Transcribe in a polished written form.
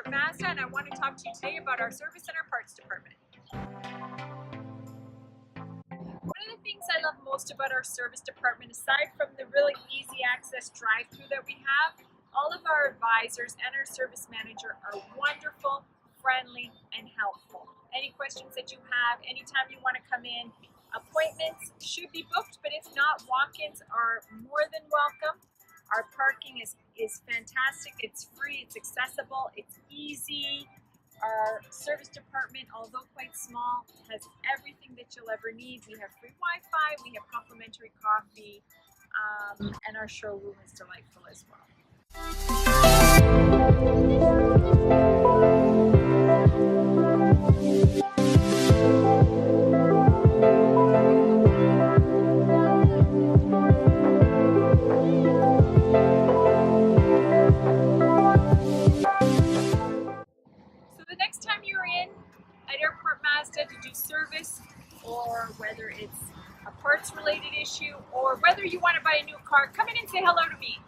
Airport Mazda, and I want to talk to you today about our service and our parts department. One of the things I love most about our service department, aside from the really easy access drive-through that we have, all of our advisors and our service manager are wonderful, friendly, and helpful. Any questions that you have, anytime you want to come in, appointments should be booked, but if not, walk-ins are more than welcome. Our parking is fantastic. It's free, it's accessible, it's easy. Our service department, although quite small, has everything that you'll ever need. We have free Wi-Fi, we have complimentary coffee, and our showroom is delightful as well. So the next time you're in at Airport Mazda to do service, or whether it's a parts related issue, or whether you want to buy a new car, come in and say hello to me.